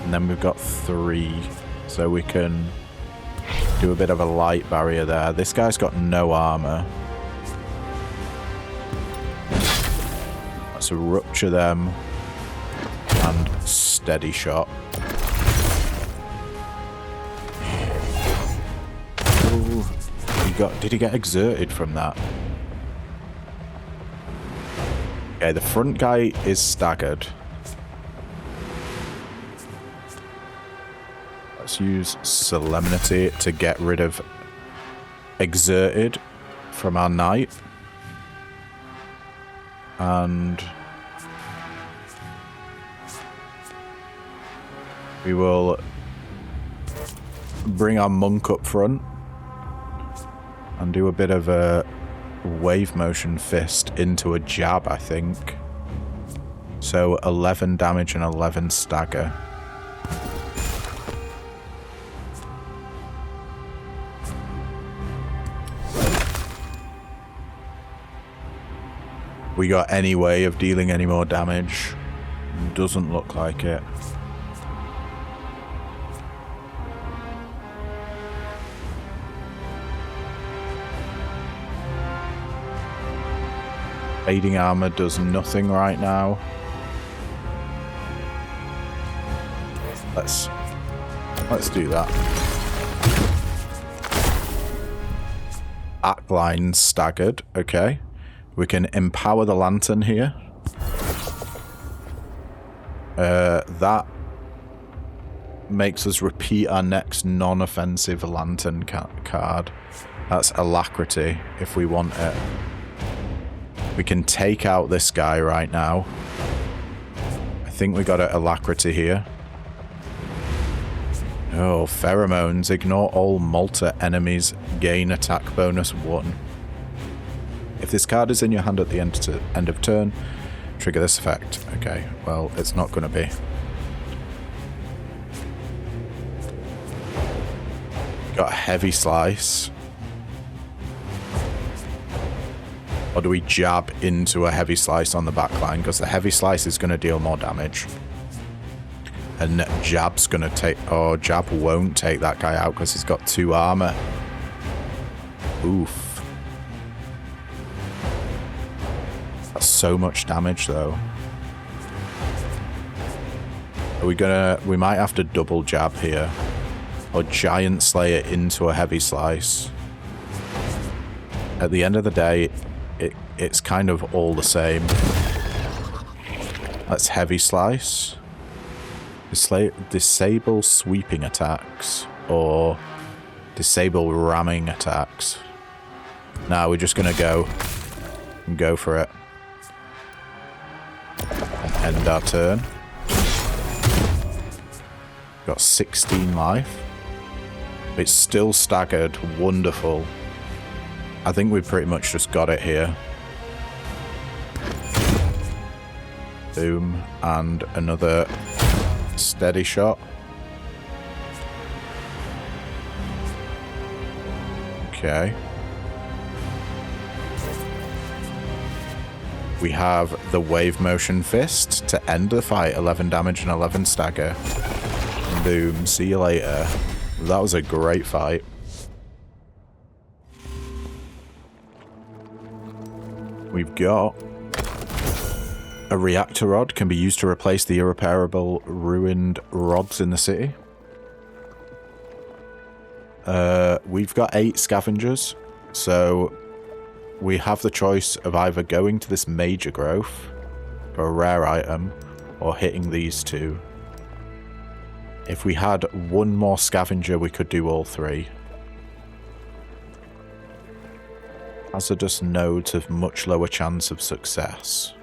And then we've got 3. So we can do a bit of a light barrier there. This guy's got no armor. Let's rupture them. And steady shot. Ooh, did he get exerted from that? Okay, the front guy is staggered. Let's use Solemnity to get rid of Exerted from our knight. And we will bring our monk up front and do a bit of a wave motion fist into a jab, I think. So 11 damage and 11 stagger. We got any way of dealing any more damage? Doesn't look like it. Fading armor does nothing right now. Let's do that. Backline staggered. Okay. We can empower the lantern here. That makes us repeat our next non-offensive lantern card. That's Alacrity if we want it. We can take out this guy right now. I think we got an Alacrity here. Oh, Pheromones. Ignore all Malta enemies. Gain attack bonus 1. If this card is in your hand at the end of turn, trigger this effect. Okay, well, it's not going to be. Got a heavy slice. Or do we jab into a heavy slice on the back line? Because the heavy slice is going to deal more damage. And jab's going to take... Oh, jab won't take that guy out because he's got 2 armor. Oof. That's so much damage, though. Are we gonna... We might have to double jab here. Or giant slay it into a heavy slice. At the end of the day, it's kind of all the same. Let's heavy slice. Disable sweeping attacks. Or disable ramming attacks. Now we're just gonna go and go for it. And end our turn. Got 16 life. It's still staggered. Wonderful. I think we've pretty much just got it here. Boom. And another steady shot. Okay. We have the wave motion fist to end the fight. 11 damage and 11 stagger. Boom. See you later. That was a great fight. We've got a reactor rod. Can be used to replace the irreparable ruined rods in the city. We've got 8 scavengers. So we have the choice of either going to this major growth for a rare item or hitting these two. If we had one more scavenger, we could do all 3. Hazardous nodes have much lower chance of success.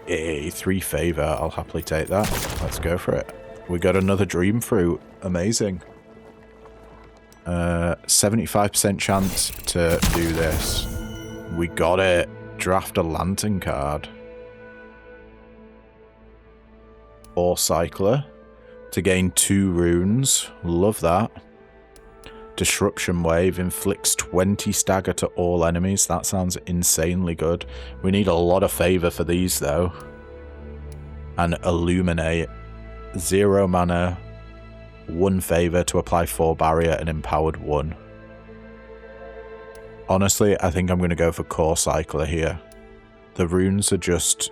Yay, 3 favor. I'll happily take that. Let's go for it. We got another dream fruit. Amazing. 75% chance to do this. We got it. Draft a lantern card. Or cycler to gain 2 runes. Love that. Disruption wave inflicts 20 stagger to all enemies. That sounds insanely good. We need a lot of favor for these though. And illuminate. 0 mana, 1 favor to apply 4 barrier and empowered 1. Honestly, I think I'm going to go for core cycler here. The runes are just...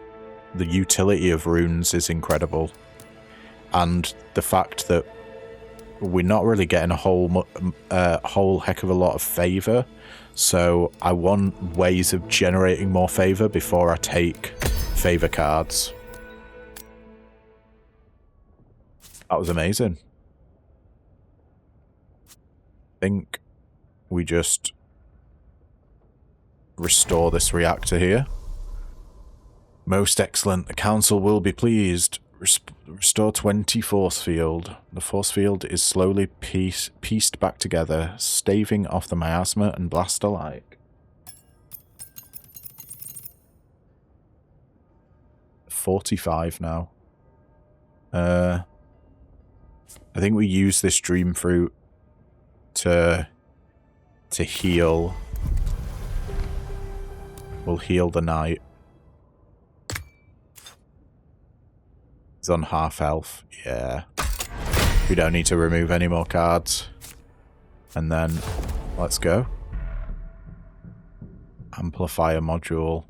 The utility of runes is incredible. And the fact that we're not really getting a whole heck of a lot of favor. So I want ways of generating more favor before I take favor cards. That was amazing. I think we just restore this reactor here. Most excellent. The council will be pleased. Restore 20 force field. The force field is slowly pieced back together, staving off the miasma and blast alike. 45 now. I think we use this dream fruit to heal. We'll heal the knight. He's on half health. Yeah. We don't need to remove any more cards. And then, let's go. Amplifier module.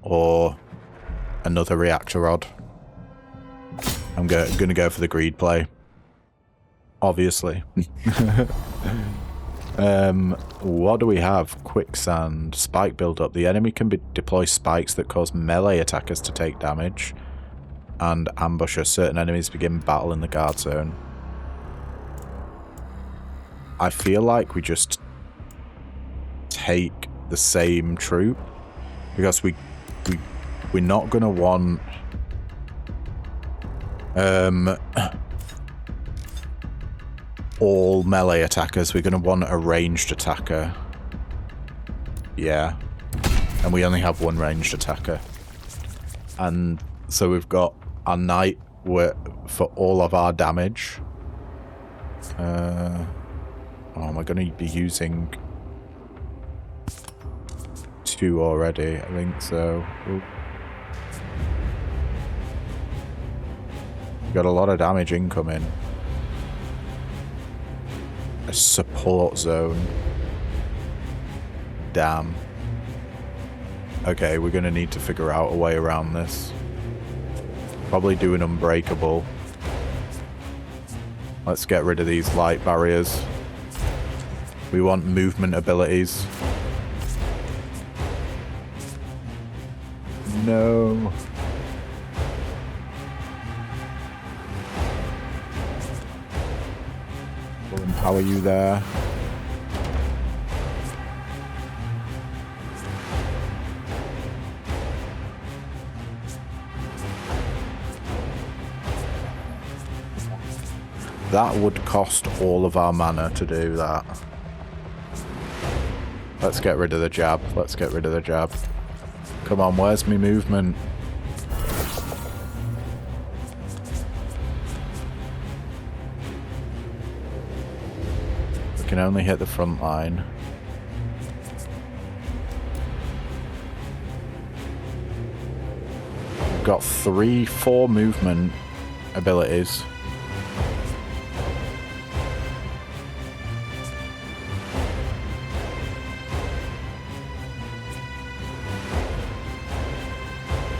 Or another reactor rod. I'm gonna go for the greed play. Obviously. What do we have? Quicksand. Spike build-up. The enemy can deploy spikes that cause melee attackers to take damage. And ambusher. Certain enemies begin battle in the guard zone. I feel like we just take the same troop. Because we're not going to want... all melee attackers. We're going to want a ranged attacker. Yeah. And we only have one ranged attacker. And so we've got our knight for all of our damage. Oh, am I going to be using 2 already? I think so. Ooh. Got a lot of damage incoming. A support zone. Damn. Okay, we're going to need to figure out a way around this. Probably do an unbreakable. Let's get rid of these light barriers. We want movement abilities. No. We'll empower you there. That would cost all of our mana to do that. Let's get rid of the jab. Let's get rid of the jab. Come on, where's my movement? We can only hit the front line. We've got 4 movement abilities.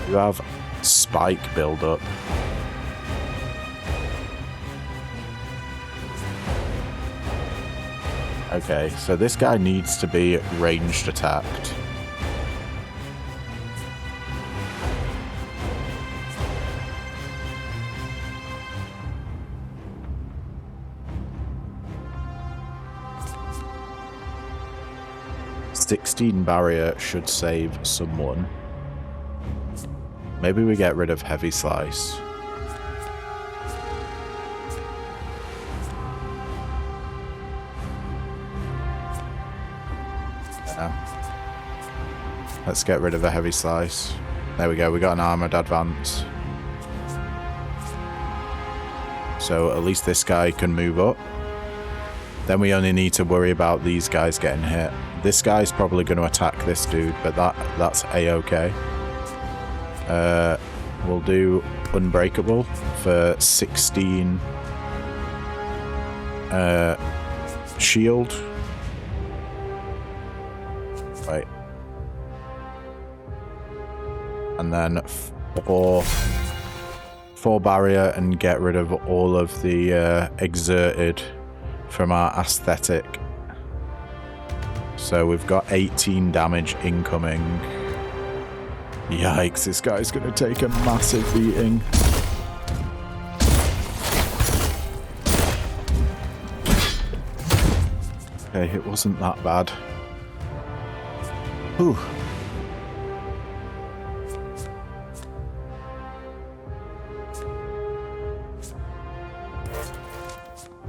You have spike build up. Okay, so this guy needs to be ranged attacked. "16 barrier should save someone. Maybe we get rid of heavy slice. Yeah. Let's get rid of a heavy slice. There we go, we got an armored advance. So at least this guy can move up. Then we only need to worry about these guys getting hit. This guy's probably going to attack this dude, but that's a-okay. We'll do unbreakable for 16 shield. Right. And then 4 barrier and get rid of all of the exerted from our aesthetic. So we've got 18 damage incoming. Yikes, this guy's going to take a massive beating. Okay, it wasn't that bad. Whew.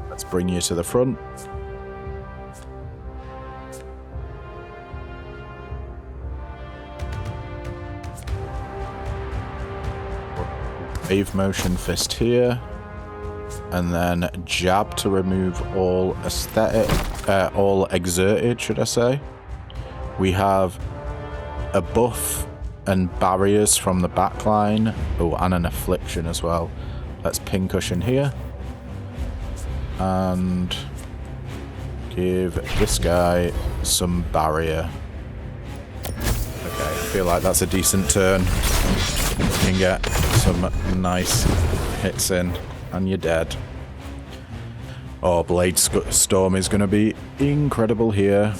Let's bring you to the front. Wave motion fist here, and then jab to remove all all exerted, should I say. We have a buff and barriers from the backline. Oh, and an affliction as well. Let's pincushion here. And give this guy some barrier. Okay, I feel like that's a decent turn. You can get some nice hits in, and you're dead. Oh, Blade Storm is going to be incredible here.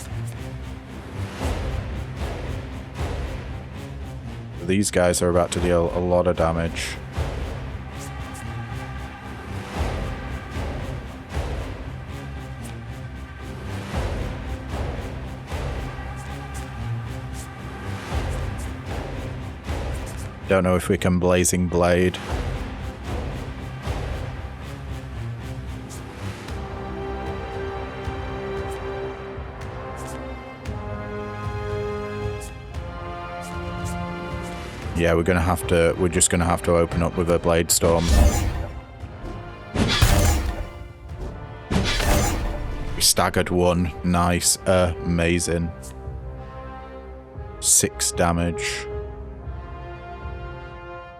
These guys are about to deal a lot of damage. Don't know if we can Blazing Blade. Yeah, we're just gonna have to open up with a Blade Storm. We staggered 1. Nice. Amazing. 6 damage.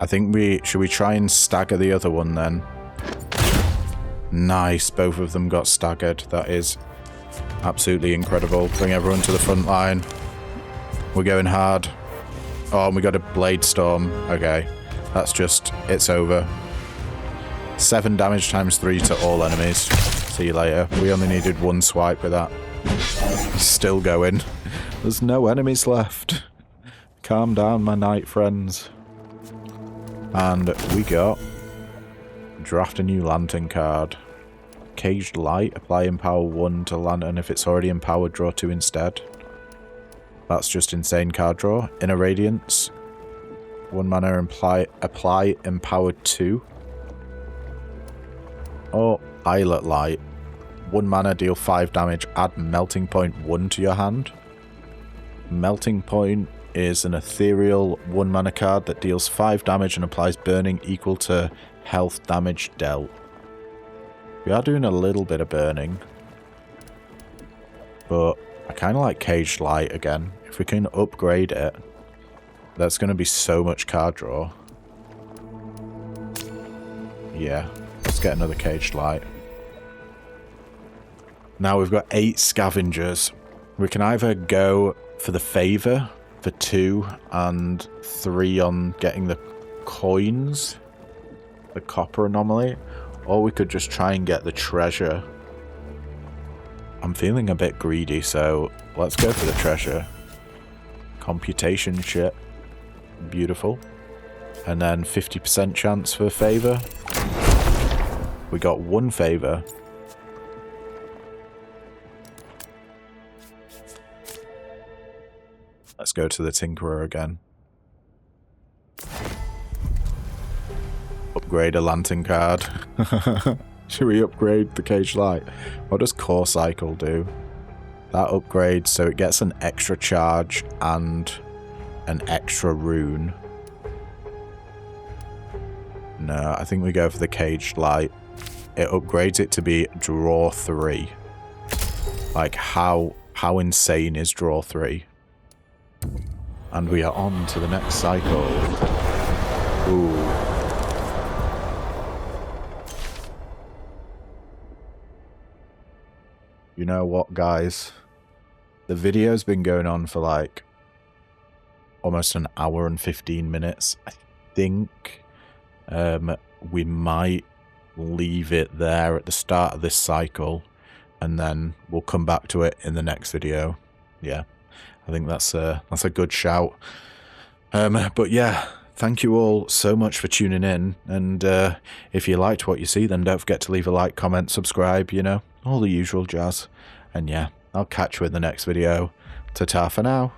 I think should we try and stagger the other one then? Nice, both of them got staggered. That is Absolutely incredible. Bring everyone to the front line. We're going hard. Oh, and we got a blade storm. Okay. That's just, it's over. 7 damage times 3 to all enemies. See you later. We only needed 1 swipe with that. Still going. There's no enemies left. Calm down, my knight friends. And we got draft a new lantern card. Caged light. Apply empower 1 to lantern. If it's already empowered, draw 2 instead. That's just insane card draw. Inner radiance. 1 mana apply empowered 2. Oh, Islet Light. 1 mana, deal 5 damage, add Melting Point 1 to your hand. Melting Point is an ethereal 1 mana card that deals 5 damage and applies burning equal to health damage dealt. We are doing a little bit of burning. But I kind of like Caged Light again. If we can upgrade it, that's going to be so much card draw. Yeah, let's get another Caged Light. Now we've got 8 scavengers. We can either go for the favor for 2 and 3 on getting the coins, the copper anomaly, or we could just try and get the treasure. I'm feeling a bit greedy, so let's go for the treasure. Computation shit. Beautiful. And then 50% chance for favor. We got 1 favor. Let's go to the Tinkerer again. Upgrade a lantern card. Should we upgrade the Caged Light? What does Core Cycle do? That upgrades, so it gets an extra charge and an extra rune. No, I think we go for the Caged Light. It upgrades it to be draw 3. Like, how insane is draw 3? And we are on to the next cycle. Ooh. You know what, guys? The video's been going on for like almost an hour and 15 minutes. I think we might leave it there at the start of this cycle, and then we'll come back to it in the next video. Yeah. I think that's a good shout. But yeah, thank you all so much for tuning in. And if you liked what you see, then don't forget to leave a like, comment, subscribe, you know, all the usual jazz. And yeah, I'll catch you in the next video. Ta-ta for now.